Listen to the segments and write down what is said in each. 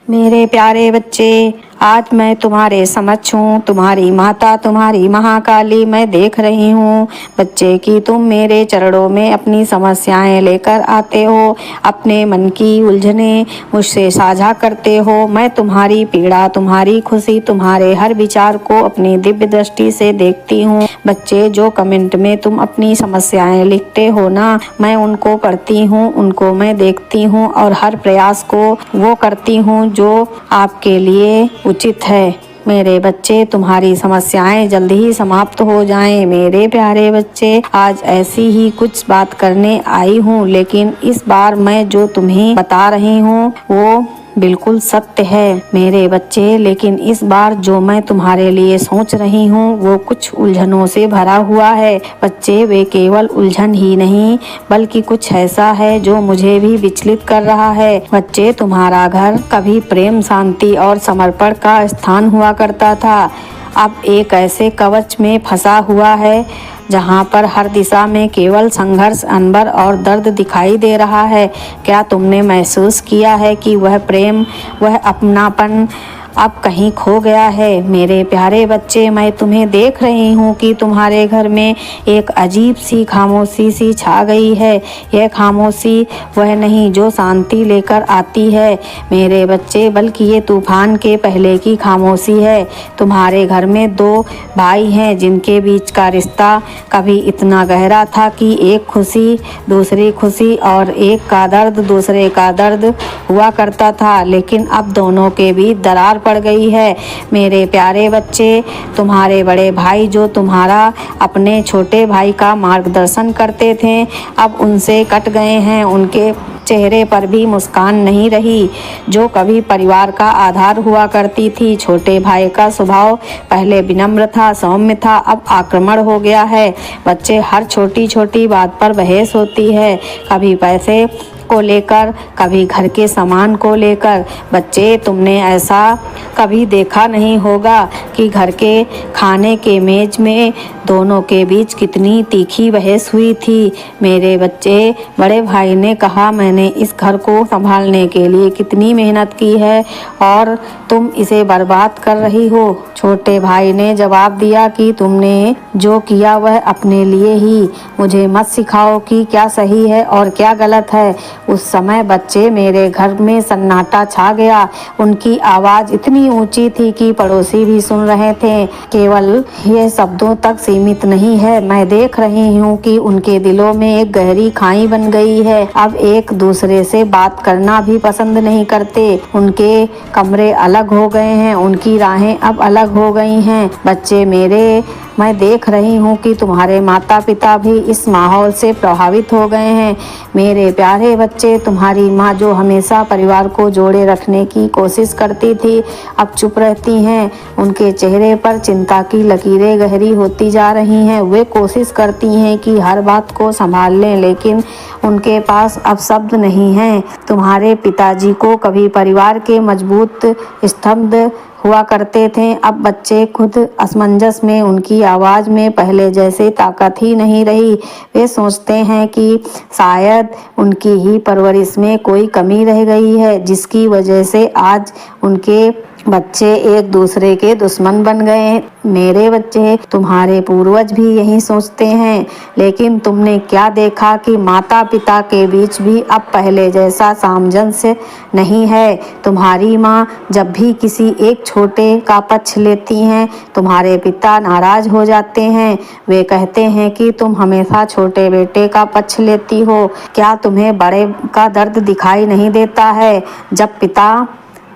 मेरे प्यारे बच्चे, आज मैं तुम्हारे समक्ष हूँ। तुम्हारी माता, तुम्हारी महाकाली मैं देख रही हूँ बच्चे कि तुम मेरे चरणों में अपनी समस्याएं लेकर आते हो, अपने मन की उलझने मुझसे साझा करते हो। मैं तुम्हारी पीड़ा, तुम्हारी खुशी, तुम्हारे हर विचार को अपनी दिव्य दृष्टि से देखती हूँ। बच्चे, जो कमेंट में तुम अपनी समस्याएं लिखते हो ना, मैं उनको पढ़ती हूँ, उनको मैं देखती हूँ और हर प्रयास को वो करती हूँ जो आपके लिए उचित है। मेरे बच्चे, तुम्हारी समस्याएं जल्द ही समाप्त हो जाएं। मेरे प्यारे बच्चे, आज ऐसी ही कुछ बात करने आई हूँ, लेकिन इस बार मैं जो तुम्हें बता रही हूँ वो बिल्कुल सत्य है मेरे बच्चे। लेकिन इस बार जो मैं तुम्हारे लिए सोच रही हूँ वो कुछ उलझनों से भरा हुआ है बच्चे। वे केवल उलझन ही नहीं बल्कि कुछ ऐसा है जो मुझे भी विचलित कर रहा है बच्चे। तुम्हारा घर कभी प्रेम, शांति और समर्पण का स्थान हुआ करता था, अब एक ऐसे कवच में फंसा हुआ है जहाँ पर हर दिशा में केवल संघर्ष, अनबर और दर्द दिखाई दे रहा है। क्या तुमने महसूस किया है कि वह प्रेम, वह अपनापन अब कहीं खो गया है? मेरे प्यारे बच्चे, मैं तुम्हें देख रही हूँ कि तुम्हारे घर में एक अजीब सी खामोशी सी छा गई है। यह खामोशी वह नहीं जो शांति लेकर आती है मेरे बच्चे, बल्कि ये तूफान के पहले की खामोशी है। तुम्हारे घर में दो भाई हैं जिनके बीच का रिश्ता कभी इतना गहरा था कि एक खुशी दूसरी खुशी और एक का दर्द दूसरे का दर्द हुआ करता था, लेकिन अब दोनों के बीच दरार पड़ गई है मेरे प्यारे बच्चे। तुम्हारे बड़े भाई जो तुम्हारा अपने छोटे भाई का मार्गदर्शन करते थे, अब उनसे कट गए हैं। उनके चेहरे पर भी मुस्कान नहीं रही जो कभी परिवार का आधार हुआ करती थी। छोटे भाई का स्वभाव पहले विनम्र था, सौम्य था, अब आक्रमण हो गया है बच्चे। हर छोटी छोटी बात पर बहस होती है, कभी पैसे को लेकर, कभी घर के सामान को लेकर। बच्चे, तुमने ऐसा कभी देखा नहीं होगा कि घर के खाने के मेज में दोनों के बीच कितनी तीखी बहस हुई थी मेरे बच्चे। बड़े भाई ने कहा, मैंने इस घर को संभालने के लिए कितनी मेहनत की है और तुम इसे बर्बाद कर रही हो। छोटे भाई ने जवाब दिया कि तुमने जो किया वह अपने लिए ही, मुझे मत सिखाओ कि क्या सही है और क्या गलत है। उस समय बच्चे, मेरे घर में सन्नाटा छा गया। उनकी आवाज़ इतनी ऊंची थी कि पड़ोसी भी सुन रहे थे। केवल ये शब्दों तक सीमित नहीं है, मैं देख रही हूँ कि उनके दिलों में एक गहरी खाई बन गई है। अब एक दूसरे से बात करना भी पसंद नहीं करते। उनके कमरे अलग हो गए हैं, उनकी राहें अब अलग हो गई हैं बच्चे मेरे। मैं देख रही हूँ कि तुम्हारे माता पिता भी इस माहौल से प्रभावित हो गए हैं मेरे प्यारे बच्चे। तुम्हारी माँ जो हमेशा परिवार को जोड़े रखने की कोशिश करती थी, अब चुप रहती हैं। उनके चेहरे पर चिंता की लकीरें गहरी होती जा रही हैं। वे कोशिश करती हैं कि हर बात को संभाल लें, लेकिन उनके पास अब शब्द नहीं हैं। तुम्हारे पिताजी को कभी परिवार के मजबूत स्तंभ हुआ करते थे, अब बच्चे खुद असमंजस में। उनकी आवाज़ में पहले जैसे ताकत ही नहीं रही। वे सोचते हैं कि शायद उनकी ही परवरिश में कोई कमी रह गई है, जिसकी वजह से आज उनके बच्चे एक दूसरे के दुश्मन बन गए मेरे बच्चे। तुम्हारे पूर्वज भी यही सोचते हैं, लेकिन तुमने क्या देखा कि माता पिता के बीच भी अब पहले जैसा सामंजस्य नहीं है। तुम्हारी माँ जब भी किसी एक छोटे का पक्ष लेती हैं, तुम्हारे पिता नाराज हो जाते हैं। वे कहते हैं कि तुम हमेशा छोटे बेटे का पक्ष लेती हो, क्या तुम्हें बड़े का दर्द दिखाई नहीं देता है? जब पिता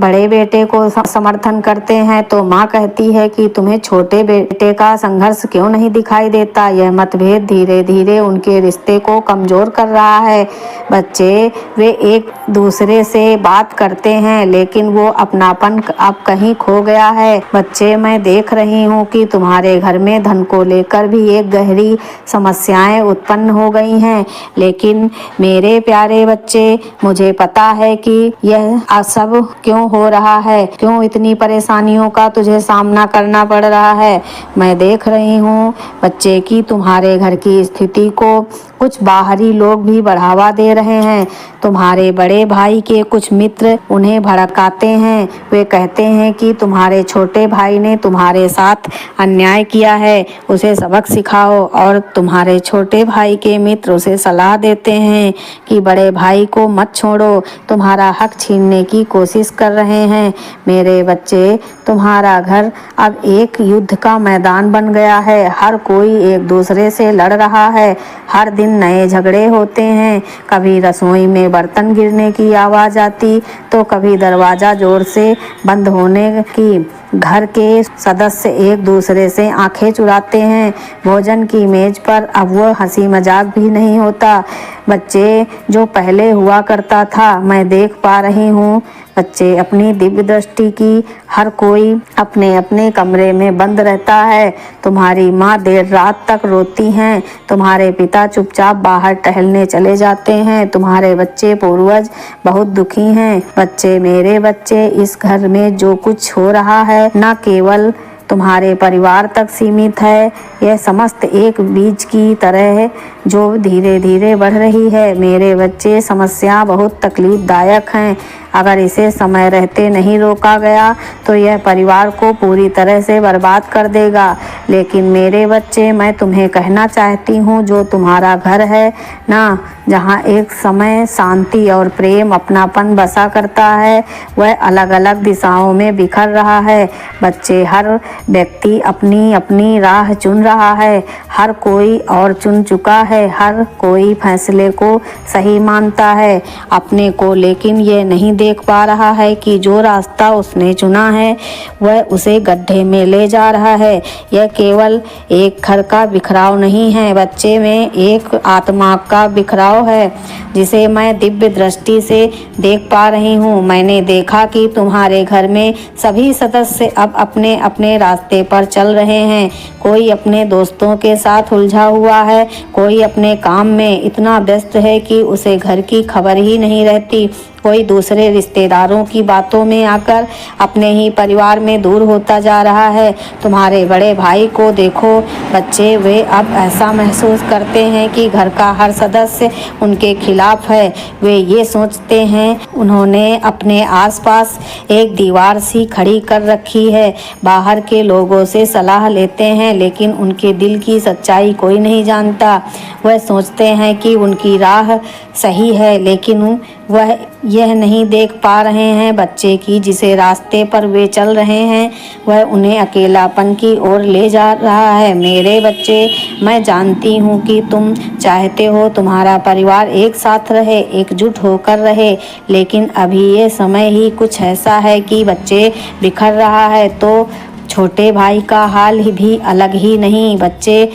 बड़े बेटे को समर्थन करते हैं तो माँ कहती है कि तुम्हें छोटे बेटे का संघर्ष क्यों नहीं दिखाई देता। यह मतभेद धीरे धीरे उनके रिश्ते को कमजोर कर रहा है बच्चे। वे एक दूसरे से बात करते हैं, लेकिन वो अपनापन अब कहीं खो गया है बच्चे। मैं देख रही हूँ कि तुम्हारे घर में धन को लेकर भी एक गहरी समस्याएं उत्पन्न हो गई हैं, लेकिन मेरे प्यारे बच्चे, मुझे पता है कि यह सब क्यों हो रहा है, क्यों इतनी परेशानियों का तुझे सामना करना पड़ रहा है। मैं देख रही हूँ बच्चे कि तुम्हारे घर की स्थिति को कुछ बाहरी लोग भी बढ़ावा दे रहे हैं। तुम्हारे बड़े भाई के कुछ मित्र उन्हें भड़काते हैं। वे कहते हैं कि तुम्हारे छोटे भाई ने तुम्हारे साथ अन्याय किया है, उसे सबक सिखाओ। और तुम्हारे छोटे भाई के मित्र उसे सलाह देते हैं कि बड़े भाई को मत छोड़ो, तुम्हारा हक छीनने की कोशिश कर रहे हैं। मेरे बच्चे, तुम्हारा घर अब एक युद्ध का मैदान बन गया है। हर कोई एक दूसरे से लड़ रहा है। हर दिन नए झगड़े होते हैं। कभी रसोई में बर्तन गिरने की आवाज़ आती तो कभी दरवाज़ा जोर से बंद होने की। घर के सदस्य एक दूसरे से आंखें चुराते हैं। भोजन की मेज पर अब वो हंसी मजाक भी नहीं होता। बच्चे, जो पहले हुआ करता था मैं देख पा रही हूँ। बच्चे, अपनी दिव्य दृष्टि की। हर कोई अपने अपने कमरे में बंद रहता है। तुम्हारी माँ देर रात तक रोती हैं। तुम्हारे पिता चुपचाप बाहर टहलने चले जाते हैं। तुम्हारे बच्चे पूर्वज बहुत दुखी हैं। बच्चे, मेरे बच्चे, इस घर में जो कुछ हो रहा है न केवल तुम्हारे परिवार तक सीमित है, यह समस्त एक बीज की तरह है जो धीरे धीरे बढ़ रही है। मेरे बच्चे, समस्या बहुत तकलीफदायक हैं। अगर इसे समय रहते नहीं रोका गया तो यह परिवार को पूरी तरह से बर्बाद कर देगा। लेकिन मेरे बच्चे, मैं तुम्हें कहना चाहती हूँ, जो तुम्हारा घर है ना, जहाँ एक समय शांति और प्रेम अपनापन बसा करता है, वह अलग अलग दिशाओं में बिखर रहा है। बच्चे, हर व्यक्ति अपनी अपनी राह चुन रहा है। हर कोई और चुन चुका है। हर कोई फैसले को सही मानता है अपने को, लेकिन यह नहीं देख पा रहा है कि जो रास्ता उसने चुना है वह उसे गड्ढे में ले जा रहा है। यह केवल एक घर का बिखराव नहीं है बच्चे, में एक आत्मा का बिखराव है जिसे मैं दिव्य दृष्टि से देख पा रही हूँ। मैंने देखा कि तुम्हारे घर में सभी सदस्य अब अपने अपने रास्ते पर चल रहे हैं। कोई अपने दोस्तों के साथ उलझा हुआ है, कोई अपने काम में इतना व्यस्त है कि उसे घर की खबर ही नहीं रहती। कोई दूसरे रिश्तेदारों की बातों में आकर अपने ही परिवार में दूर होता जा रहा है। तुम्हारे बड़े भाई को देखो बच्चे, वे अब ऐसा महसूस करते हैं कि घर का हर सदस्य उनके खिलाफ है। वे ये सोचते हैं उन्होंने अपने आसपास एक दीवार सी खड़ी कर रखी है। बाहर के लोगों से सलाह लेते हैं लेकिन उनके दिल की सच्चाई कोई नहीं जानता। वह सोचते हैं कि उनकी राह सही है, लेकिन वह यह नहीं देख पा रहे हैं बच्चे की जिसे रास्ते पर वे चल रहे हैं वह उन्हें अकेलापन की ओर ले जा रहा है। मेरे बच्चे, मैं जानती हूँ कि तुम चाहते हो तुम्हारा परिवार एक साथ रहे, एकजुट होकर रहे, लेकिन अभी ये समय ही कुछ ऐसा है कि बच्चे बिखर रहा है। तो छोटे भाई का हाल भी अलग ही नहीं बच्चे,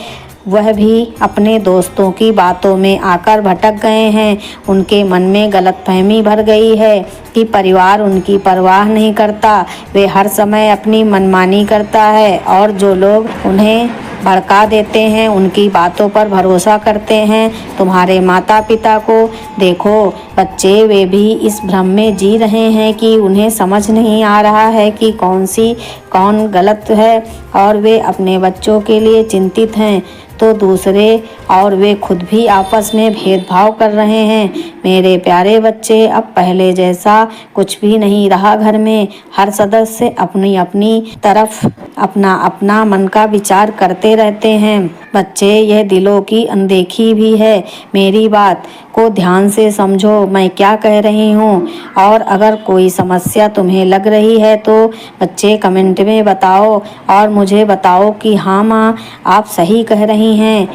वह भी अपने दोस्तों की बातों में आकर भटक गए हैं। उनके मन में गलतफहमी भर गई है कि परिवार उनकी परवाह नहीं करता, वे हर समय अपनी मनमानी करता है और जो लोग उन्हें भड़का देते हैं उनकी बातों पर भरोसा करते हैं। तुम्हारे माता पिता को देखो बच्चे, वे भी इस भ्रम में जी रहे हैं कि उन्हें समझ नहीं आ रहा है कि कौन गलत है और वे अपने बच्चों के लिए चिंतित हैं तो दूसरे और वे खुद भी आपस में भेदभाव कर रहे हैं। मेरे प्यारे बच्चे, अब पहले जैसा कुछ भी नहीं रहा। घर में हर सदस्य अपनी अपनी तरफ अपना अपना मन का विचार करते रहते हैं। बच्चे, यह दिलों की अनदेखी भी है। मेरी बात को ध्यान से समझो, मैं क्या कह रही हूँ। और अगर कोई समस्या तुम्हें लग रही है तो बच्चे कमेंट में बताओ और मुझे बताओ कि हाँ माँ, आप सही कह रही हैं।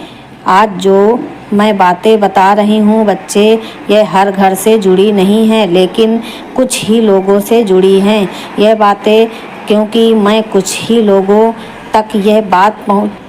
आज जो मैं बातें बता रही हूँ बच्चे, यह हर घर से जुड़ी नहीं है लेकिन कुछ ही लोगों से जुड़ी हैं यह बातें, क्योंकि मैं कुछ ही लोगों तक यह बात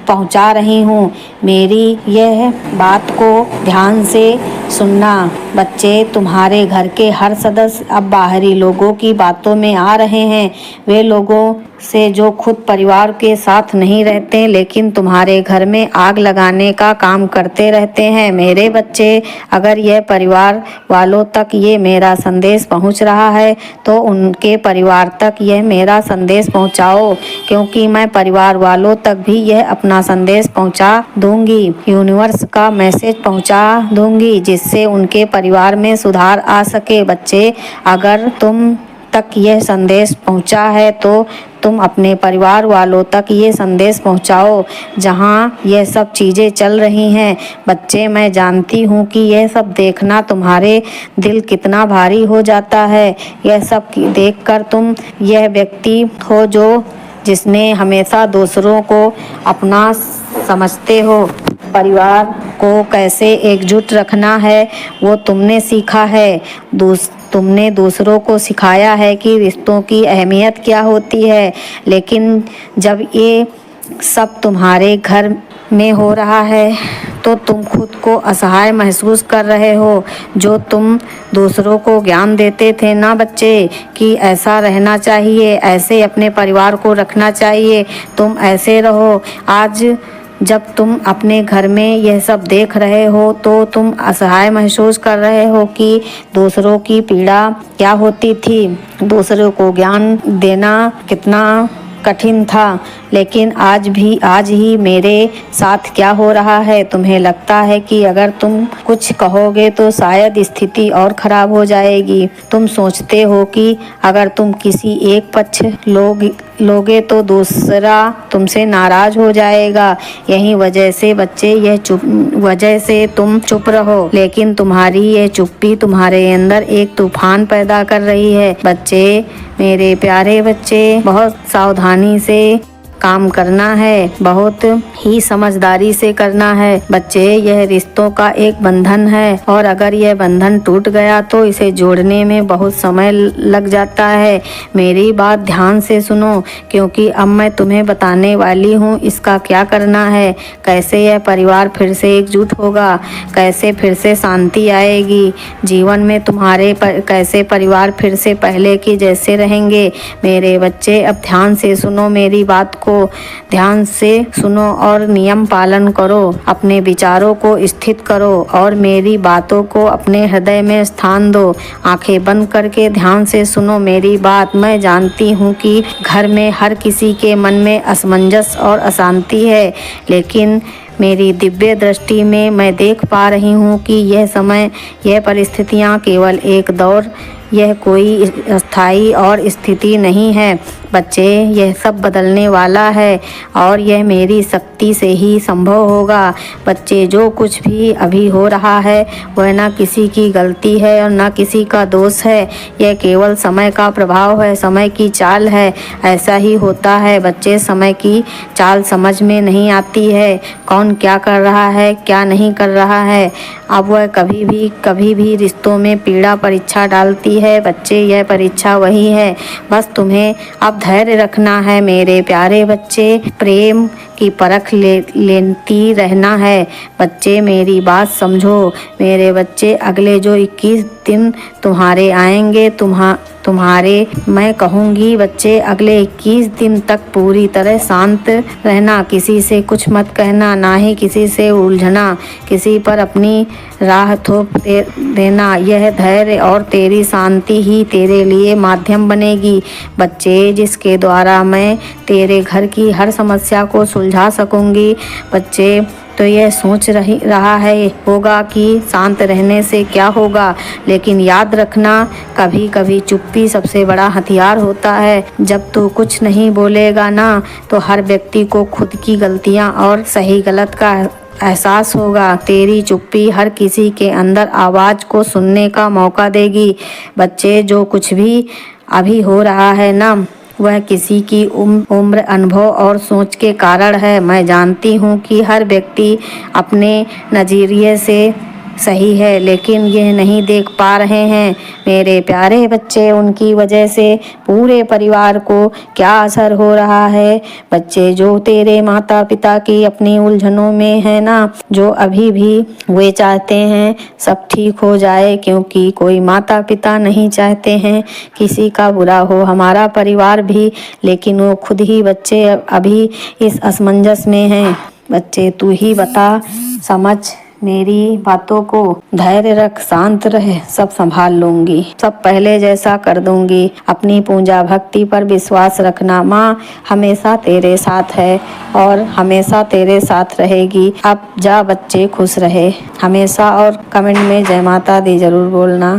पहुंचा रही हूँ। मेरी यह बात को ध्यान से सुनना बच्चे। तुम्हारे घर के हर सदस्य अब बाहरी लोगों की बातों में आ रहे हैं, वे लोगों से जो खुद परिवार के साथ नहीं रहते लेकिन तुम्हारे घर में आग लगाने का काम करते रहते हैं। मेरे बच्चे, अगर यह परिवार वालों तक ये मेरा संदेश पहुंच रहा है तो उनके परिवार तक यह मेरा संदेश पहुंचाओ, क्योंकि मैं परिवार वालों तक भी यह अपना संदेश पहुंचा दूँ। दूंगी, यूनिवर्स का मैसेज पहुंचा दूंगी जिससे उनके परिवार में सुधार आ सके। बच्चे, अगर तुम तक यह संदेश पहुंचा है तो तुम अपने परिवार वालों तक ये संदेश पहुंचाओ जहां यह सब चीज़ें चल रही हैं। बच्चे, मैं जानती हूँ कि यह सब देखना तुम्हारे दिल कितना भारी हो जाता है। यह सब देखकर तुम यह व्यक्ति हो जिसने हमेशा दूसरों को अपना समझते हो। परिवार को कैसे एकजुट रखना है वो तुमने सीखा है। तुमने दूसरों को सिखाया है कि रिश्तों की अहमियत क्या होती है। लेकिन जब ये सब तुम्हारे घर में हो रहा है तो तुम खुद को असहाय महसूस कर रहे हो। जो तुम दूसरों को ज्ञान देते थे ना बच्चे कि ऐसा रहना चाहिए, ऐसे अपने परिवार को रखना चाहिए, तुम ऐसे रहो। आज जब तुम अपने घर में यह सब देख रहे हो तो तुम असहाय महसूस कर रहे हो कि दूसरों की पीड़ा क्या होती थी, दूसरों को ज्ञान देना कितना कठिन था। लेकिन आज ही मेरे साथ क्या हो रहा है। तुम्हें लगता है कि अगर तुम कुछ कहोगे तो शायद स्थिति और खराब हो जाएगी। तुम सोचते हो कि अगर तुम किसी एक पक्ष लोगे तो दूसरा तुमसे नाराज हो जाएगा। यही वजह से बच्चे वजह से तुम चुप रहो। लेकिन तुम्हारी यह चुप्पी तुम्हारे अंदर एक तूफान पैदा कर रही है। बच्चे, मेरे प्यारे बच्चे, बहुत सावधानी से काम करना है, बहुत ही समझदारी से करना है। बच्चे, यह रिश्तों का एक बंधन है और अगर यह बंधन टूट गया तो इसे जोड़ने में बहुत समय लग जाता है। मेरी बात ध्यान से सुनो क्योंकि अब मैं तुम्हें बताने वाली हूँ इसका क्या करना है, कैसे यह परिवार फिर से एकजुट होगा, कैसे फिर से शांति आएगी जीवन में तुम्हारे कैसे परिवार फिर से पहले की जैसे रहेंगे। मेरे बच्चे, अब ध्यान से सुनो, मेरी बात को ध्यान से सुनो और नियम पालन करो। अपने विचारों को स्थित करो और मेरी बातों को अपने हृदय में स्थान दो। आंखें बंद करके ध्यान से सुनो मेरी बात। मैं जानती हूँ कि घर में हर किसी के मन में असमंजस और अशांति है, लेकिन मेरी दिव्य दृष्टि में मैं देख पा रही हूँ कि यह समय, यह परिस्थितियाँ केवल एक दौर, यह कोई अस्थायी और स्थिति नहीं है। बच्चे, यह सब बदलने वाला है और यह मेरी शक्ति से ही संभव होगा। बच्चे, जो कुछ भी अभी हो रहा है वह ना किसी की गलती है और ना किसी का दोष है। यह केवल समय का प्रभाव है, समय की चाल है। ऐसा ही होता है बच्चे, समय की चाल समझ में नहीं आती है। कौन क्या कर रहा है, क्या नहीं कर रहा है। अब वह कभी भी रिश्तों में पीड़ा परीक्षा डालती है। बच्चे, यह परीक्षा वही है, बस तुम्हें अब धैर्य रखना है। मेरे प्यारे बच्चे, प्रेम की परख लेती रहना है। बच्चे, मेरी बात समझो। मेरे बच्चे, अगले जो 21 दिन तुम्हारे आएंगे, तुम्हारे मैं कहूँगी बच्चे, अगले 21 दिन तक पूरी तरह शांत रहना, किसी से कुछ मत कहना, ना ही किसी से उलझना, किसी पर अपनी राह थोप देना। यह धैर्य और तेरी शांति ही तेरे लिए माध्यम बनेगी बच्चे, जिसके द्वारा मैं तेरे घर की हर समस्या को सुलझा सकूंगी। बच्चे, तो यह सोच रहा होगा कि शांत रहने से क्या होगा, लेकिन याद रखना, कभी कभी चुप्पी सबसे बड़ा हथियार होता है। जब तू कुछ नहीं बोलेगा ना तो हर व्यक्ति को खुद की गलतियां और सही गलत का एहसास होगा। तेरी चुप्पी हर किसी के अंदर आवाज़ को सुनने का मौका देगी। बच्चे, जो कुछ भी अभी हो रहा है ना वह किसी की उम्र, अनुभव और सोच के कारण है। मैं जानती हूँ कि हर व्यक्ति अपने नज़रिए से सही है, लेकिन यह नहीं देख पा रहे हैं मेरे प्यारे बच्चे, उनकी वजह से पूरे परिवार को क्या असर हो रहा है। बच्चे, जो तेरे माता पिता की अपनी उलझनों में है ना, जो अभी भी वे चाहते हैं सब ठीक हो जाए, क्योंकि कोई माता पिता नहीं चाहते हैं किसी का बुरा हो, हमारा परिवार भी, लेकिन वो खुद ही बच्चे अभी इस असमंजस में हैं। बच्चे, तू ही बता, समझ मेरी बातों को धैर्य रख, शांत रहे, सब संभाल लूंगी, सब पहले जैसा कर दूंगी। अपनी पूजा भक्ति पर विश्वास रखना, माँ हमेशा तेरे साथ है और हमेशा तेरे साथ रहेगी। अब जा बच्चे खुश रहे हमेशा, और कमेंट में जय माता दी जरूर बोलना।